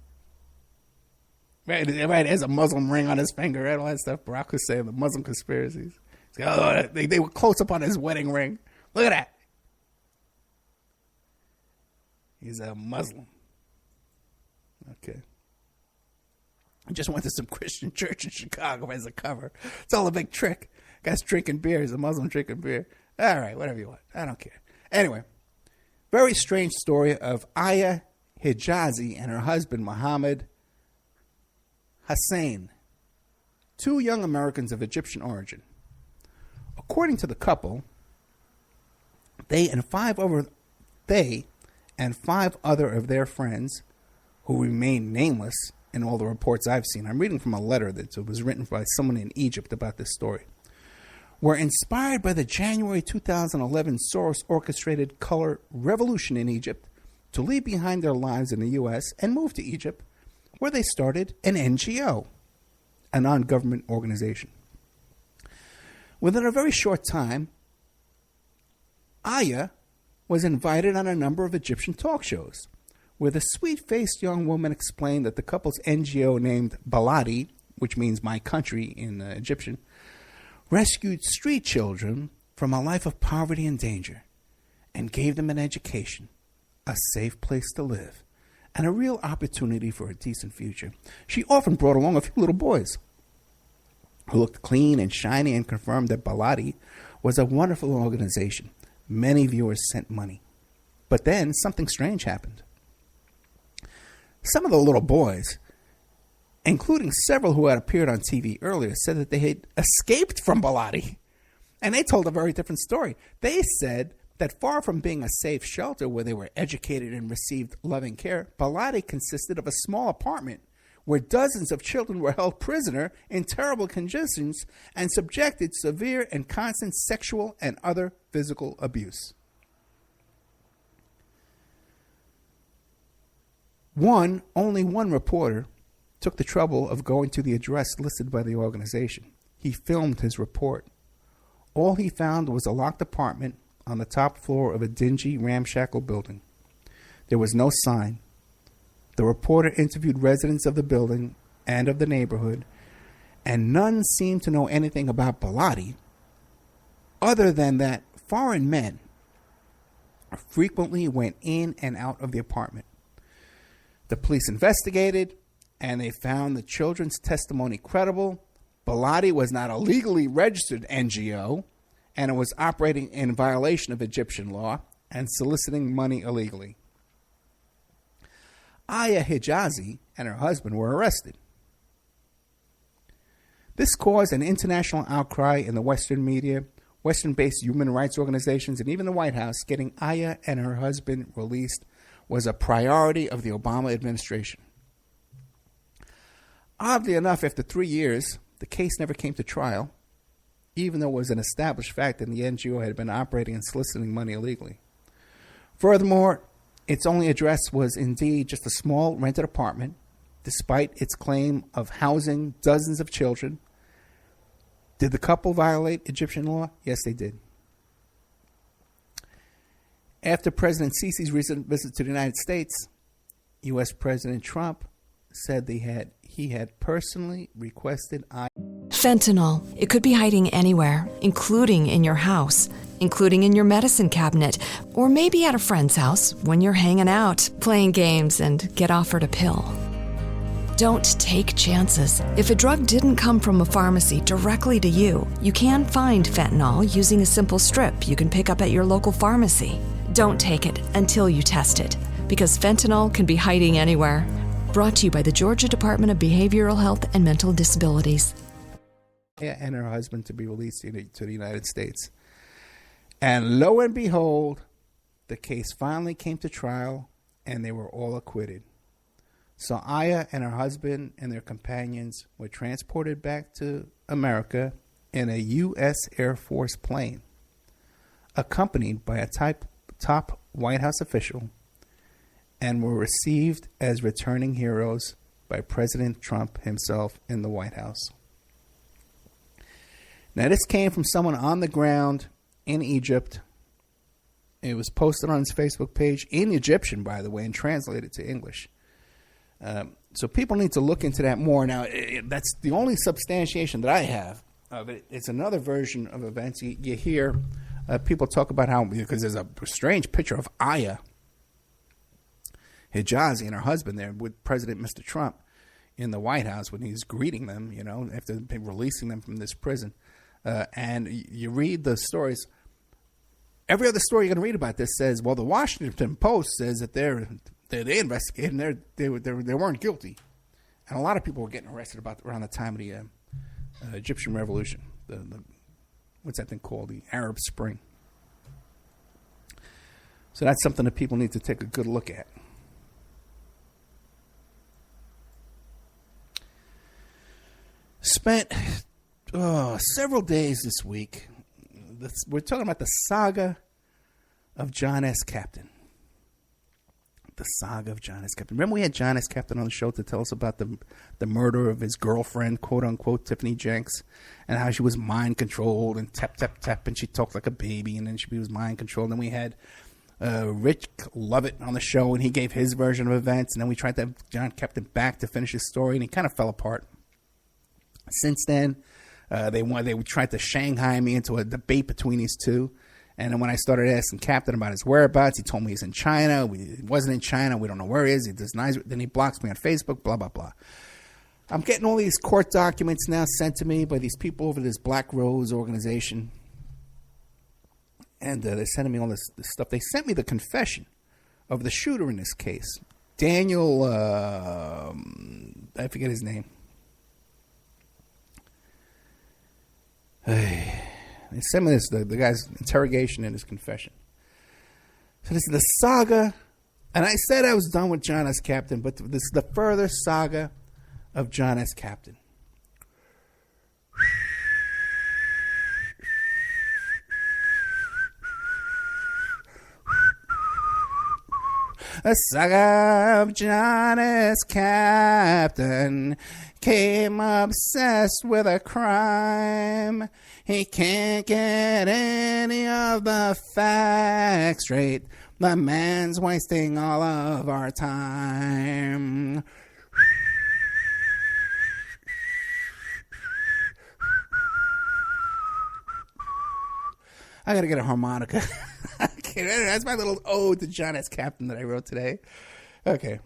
Right, there's a Muslim ring on his finger, right? All that stuff. Barack Hussein, the Muslim conspiracies. They were close up on his wedding ring. Look at that. He's a Muslim. Okay. I just went to some Christian church in Chicago as a cover. It's all a big trick. Guy's drinking beer. He's a Muslim drinking beer. All right, whatever you want. I don't care. Anyway, very strange story of Aya Hijazi and her husband, Mohammed Hussein, 2 young Americans of Egyptian origin. According to the couple, they and 5 other of their friends, who remain nameless in all the reports I've seen, I'm reading from a letter that was written by someone in Egypt about this story, were inspired by the January 2011 Soros-orchestrated color revolution in Egypt to leave behind their lives in the U.S. and move to Egypt, where they started an NGO, a non-government organization. Within a very short time, Aya was invited on a number of Egyptian talk shows, where the sweet-faced young woman explained that the couple's NGO, named Baladi, which means my country in Egyptian, rescued street children from a life of poverty and danger and gave them an education, a safe place to live, and a real opportunity for a decent future. She often brought along a few little boys who looked clean and shiny and confirmed that Baladi was a wonderful organization. Many viewers sent money. But then something strange happened. Some of the little boys, including several who had appeared on TV earlier, said that they had escaped from Baladi. And they told a very different story. They said that far from being a safe shelter where they were educated and received loving care, Baladi consisted of a small apartment where dozens of children were held prisoner in terrible conditions and subjected to severe and constant sexual and other physical abuse. Only one reporter took the trouble of going to the address listed by the organization. He filmed his report. All he found was a locked apartment on the top floor of a dingy, ramshackle building. There was no sign. The reporter interviewed residents of the building and of the neighborhood, and none seemed to know anything about Baladi, other than that foreign men frequently went in and out of the apartment. The police investigated, and they found the children's testimony credible. Bellotti was not a legally registered NGO, and it was operating in violation of Egyptian law and soliciting money illegally. Aya Hijazi and her husband were arrested. This caused an international outcry in the Western media, Western-based human rights organizations, and even the White House. Getting Aya and her husband released was a priority of the Obama administration. Oddly enough, after 3 years, the case never came to trial, even though it was an established fact that the NGO had been operating and soliciting money illegally. Furthermore, its only address was indeed just a small rented apartment, despite its claim of housing dozens of children. Did the couple violate Egyptian law? Yes, they did. After President Sisi's recent visit to the United States, U.S. President Trump said he had personally requested Fentanyl. It could be hiding anywhere, including in your house, including in your medicine cabinet, or maybe at a friend's house when you're hanging out, playing games, and get offered a pill. Don't take chances. If a drug didn't come from a pharmacy directly to you, you can find fentanyl using a simple strip you can pick up at your local pharmacy. Don't take it until you test it, because fentanyl can be hiding anywhere. Brought to you by the Georgia Department of Behavioral Health and Mental Disabilities. And her husband to be released to the United States. And lo and behold, the case finally came to trial, and they were all acquitted. So Aya and her husband and their companions were transported back to America in a U.S. Air Force plane, accompanied by a top White House official, and were received as returning heroes by President Trump himself in the White House. Now, this came from someone on the ground in Egypt. It was posted on his Facebook page in Egyptian, by the way, and translated to English. So people need to look into that more. Now, that's the only substantiation that I have of it. It's another version of events. You hear people talk about how, because there's a strange picture of Aya Hijazi and her husband there with President Mr. Trump in the White House when he's greeting them, after releasing them from this prison. And you read the stories. Every other story you're going to read about this says, well, the Washington Post says that they investigated and they weren't guilty. And a lot of people were getting arrested around the time of the Egyptian Revolution. What's that thing called? The Arab Spring. So that's something that people need to take a good look at. Spent several days this week. We're talking about the saga of John S. Captain. The saga of John S. Captain. Remember we had John S. Captain on the show to tell us about the murder of his girlfriend, quote-unquote, Tiffany Jenks, and how she was mind-controlled and tap, and she talked like a baby, and then she was mind-controlled. And then we had Rick Lovett on the show, and he gave his version of events, and then we tried to have John Captain back to finish his story, and he kind of fell apart. Since then, they tried to Shanghai me into a debate between these two. And then when I started asking Captain about his whereabouts, he told me he's in China. He wasn't in China. We don't know where he is. He denies it. Then he blocks me on Facebook, blah, blah, blah. I'm getting all these court documents now sent to me by these people over this Black Rose organization. And they're sending me all this stuff. They sent me the confession of the shooter in this case. Daniel, I forget his name. They sent me this, the guy's interrogation and his confession. So this is the saga, and I said I was done with John S. Captain, but this is the further saga of John S. Captain. The saga of John S. Captain came obsessed with a crime. He can't get any of the facts straight. The man's wasting all of our time. I gotta get a harmonica. Okay, that's my little ode to John S. Captain that I wrote today. Okay.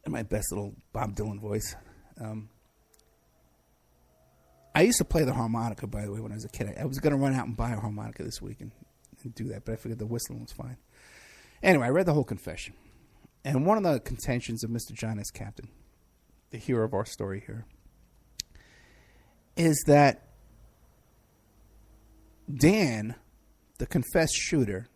In my best little Bob Dylan voice. I used to play the harmonica, by the way, when I was a kid. I was going to run out and buy a harmonica this week and do that, but I figured the whistling was fine. Anyway, I read the whole confession. And one of the contentions of Mr. John S. Captain, the hero of our story here, is that Dan, the confessed shooter,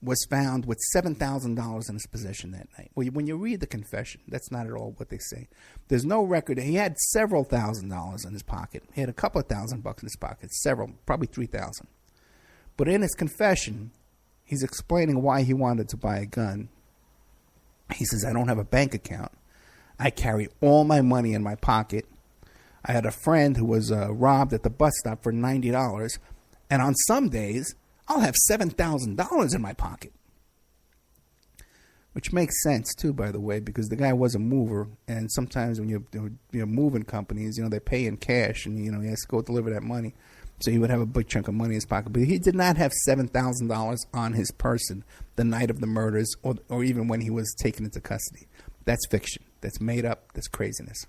was found with $7,000 in his possession that night. Well, when you read the confession, that's not at all what they say. There's no record. He had several $1,000s in his pocket. He had a couple of $1,000 in his pocket, several, probably 3,000. But in his confession, he's explaining why he wanted to buy a gun. He says, I don't have a bank account. I carry all my money in my pocket. I had a friend who was robbed at the bus stop for $90. And on some days, I'll have $7,000 in my pocket. Which makes sense, too, by the way, because the guy was a mover. And sometimes when you're moving companies, they pay in cash. And, he has to go deliver that money. So he would have a big chunk of money in his pocket. But he did not have $7,000 on his person the night of the murders or even when he was taken into custody. That's fiction. That's made up. That's craziness.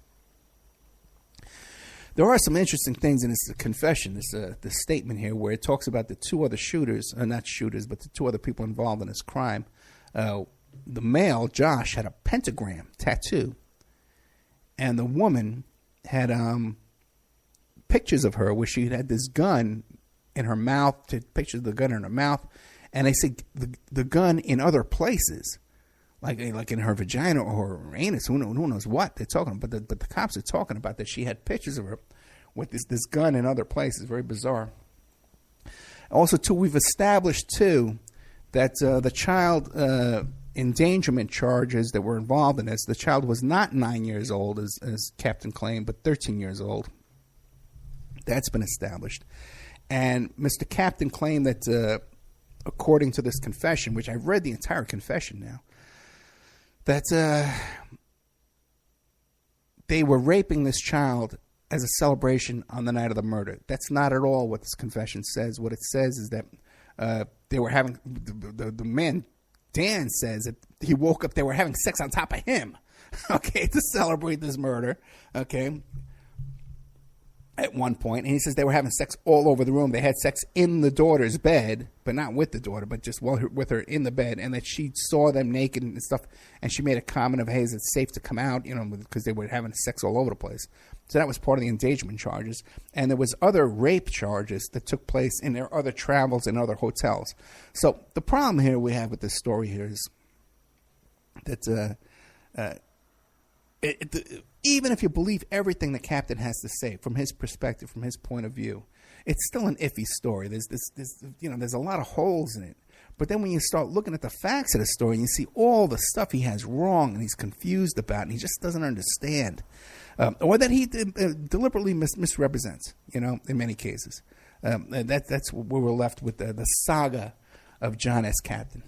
There are some interesting things in this confession, this statement here, where it talks about the two other shooters, not shooters, but the two other people involved in this crime. The male, Josh, had a pentagram tattoo, and the woman had pictures of her where she had this gun in her mouth, pictures of the gun in her mouth, and they say the gun in other places, like in her vagina or her anus, who knows what they're talking about. But the cops are talking about that she had pictures of her with this gun in other places. Very bizarre. Also, too, we've established, too, that the child endangerment charges that were involved in this, the child was not 9 years old, as Captain claimed, but 13 years old. That's been established. And Mr. Captain claimed that, according to this confession, which I've read the entire confession now, that they were raping this child as a celebration on the night of the murder. That's not at all what this confession says. What it says is that they were having, the man, Dan, says that he woke up, they were having sex on top of him, okay, to celebrate this murder, okay, at one point. And he says they were having sex all over the room. They had sex in the daughter's bed, but not with the daughter, but just with her in the bed, and that she saw them naked and stuff, and she made a comment of, hey, is it safe to come out, because they were having sex all over the place. So that was part of the endangerment charges. And there was other rape charges that took place in their other travels in other hotels. So the problem here we have with this story here is that even if you believe everything the captain has to say from his perspective, from his point of view, it's still an iffy story. There's a lot of holes in it. But then when you start looking at the facts of the story, and you see all the stuff he has wrong and he's confused about, and he just doesn't understand, or that he deliberately misrepresents, in many cases. That's where we're left with the saga of John S. Captain,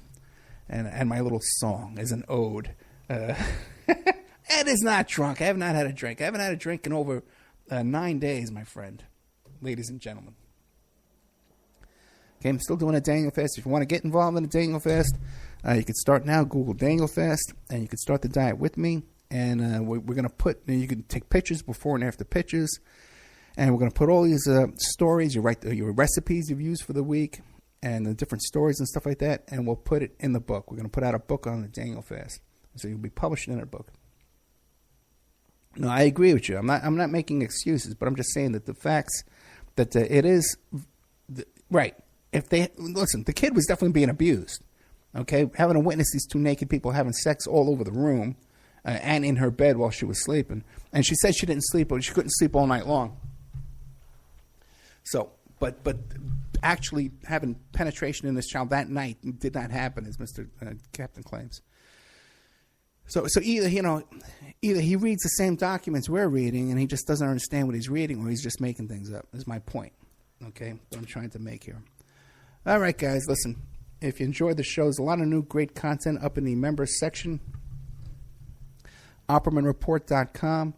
and my little song as an ode. Ed is not drunk. I have not had a drink. I haven't had a drink in over 9 days, my friend, ladies and gentlemen. Okay, I'm still doing a Daniel Fast. If you want to get involved in a Daniel Fast, you can start now. Google Daniel Fast, and you can start the diet with me. And we're going to put, you can take pictures, before and after pictures. And we're going to put all these stories, you write your recipes you've used for the week, and the different stories and stuff like that, and we'll put it in the book. We're going to put out a book on the Daniel Fast. So you'll be published in a book. No, I agree with you. I'm not making excuses, but I'm just saying that the facts that it is right. If they listen, the kid was definitely being abused. Okay, having to witness these two naked people having sex all over the room and in her bed while she was sleeping, and she said she didn't sleep, but she couldn't sleep all night long. So, but actually having penetration in this child that night did not happen, as Mr. Captain claims. So either he reads the same documents we're reading and he just doesn't understand what he's reading, or he's just making things up, is my point, okay, that I'm trying to make here. All right, guys, listen, if you enjoyed the show, there's a lot of new great content up in the members section, OppermanReport.com.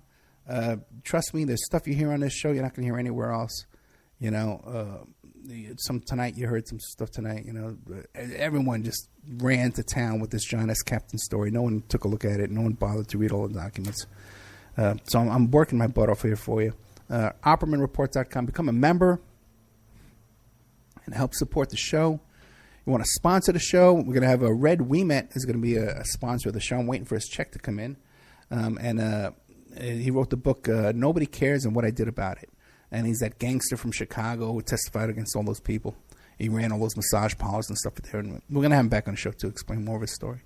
Trust me, there's stuff you hear on this show you're not going to hear anywhere else. some tonight. You heard some stuff tonight. Everyone just ran to town with this John S. Captain story. No one took a look at it. No one bothered to read all the documents. So I'm working my butt off here for you. OppermanReport.com. Become a member and help support the show. You want to sponsor the show? We're going to have a Red Ouimet is going to be a sponsor of the show. I'm waiting for his check to come in. And he wrote the book, Nobody Cares and What I Did About It. And he's that gangster from Chicago who testified against all those people. He ran all those massage parlors and stuff there. And we're going to have him back on the show to explain more of his story.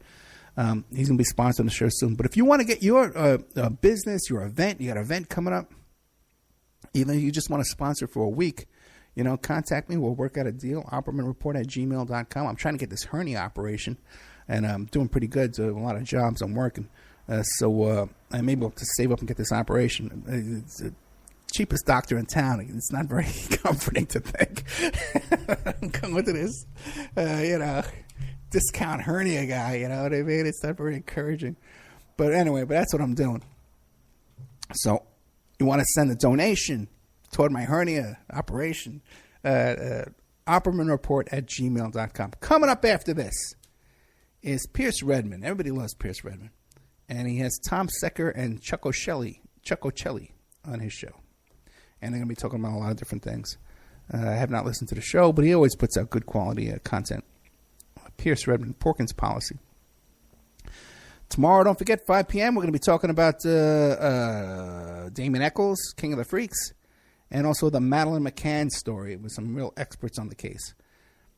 He's going to be sponsoring the show soon. But if you want to get your business, your event, you got an event coming up, even if you just want to sponsor for a week, contact me. We'll work out a deal. OppermanReport@gmail.com. I'm trying to get this hernia operation, and I'm doing pretty good. So a lot of jobs I'm working. So I'm able to save up and get this operation. It's the cheapest doctor in town. It's not very comforting to think. I'm coming to this, discount hernia guy. You know what I mean? It's not very encouraging. But anyway, that's what I'm doing. So you want to send a donation toward my hernia operation, OppermanReport@gmail.com. Coming up after this is Pierce Redmond. Everybody loves Pierce Redmond. And he has Tom Secker and Chuck O'Celli on his show. And they're going to be talking about a lot of different things. I have not listened to the show, but he always puts out good quality content. Pierce Redmond, Porkins Policy. Tomorrow, don't forget, 5 p.m., we're going to be talking about Damon Eccles, King of the Freaks, and also the Madeleine McCann story with some real experts on the case.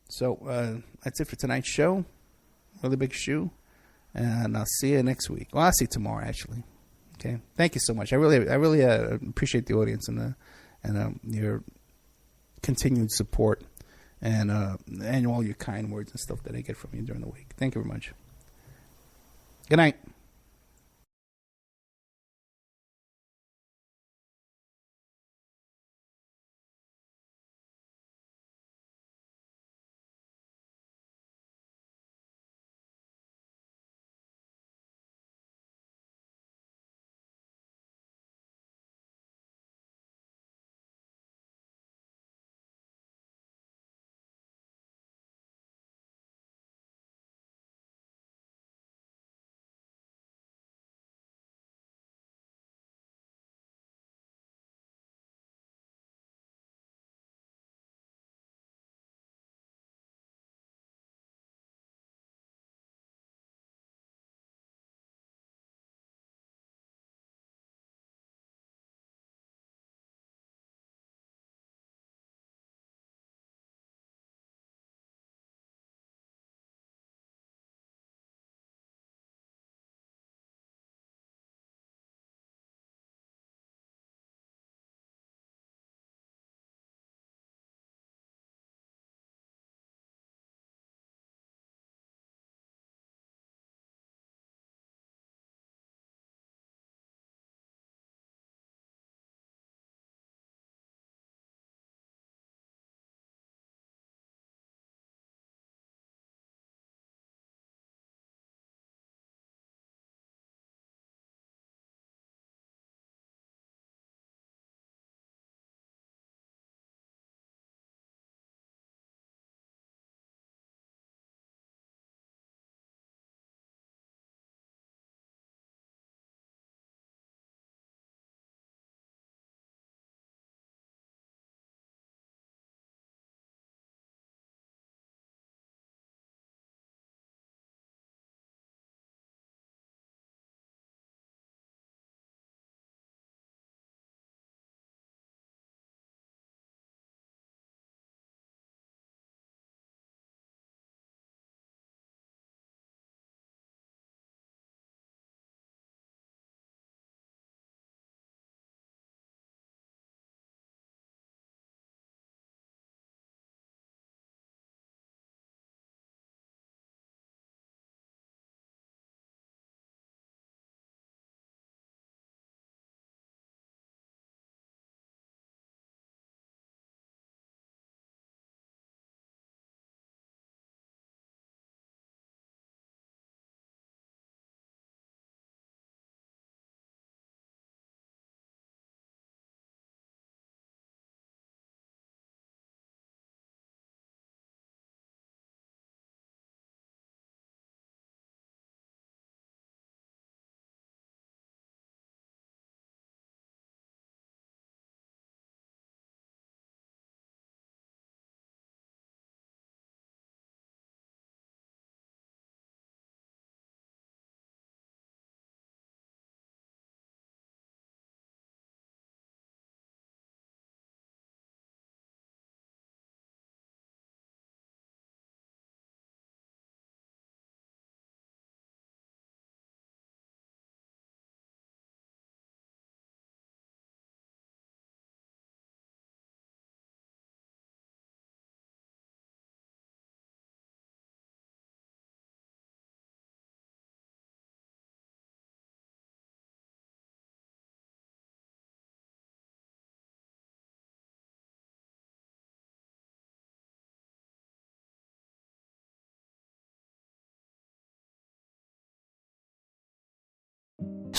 So that's it for tonight's show. Really big shoe. And I'll see you next week. Well, I'll see you tomorrow, actually. Okay. Thank you so much. I really appreciate the audience and your continued support and all your kind words and stuff that I get from you during the week. Thank you very much. Good night.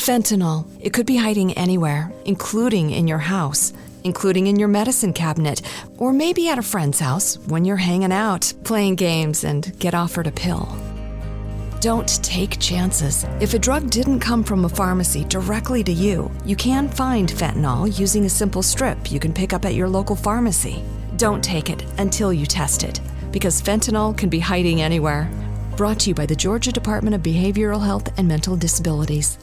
Fentanyl. It could be hiding anywhere, including in your house, including in your medicine cabinet, or maybe at a friend's house when you're hanging out, playing games, and get offered a pill. Don't take chances. If a drug didn't come from a pharmacy directly to you, you can find fentanyl using a simple strip you can pick up at your local pharmacy. Don't take it until you test it, because fentanyl can be hiding anywhere. Brought to you by the Georgia Department of Behavioral Health and Mental Disabilities.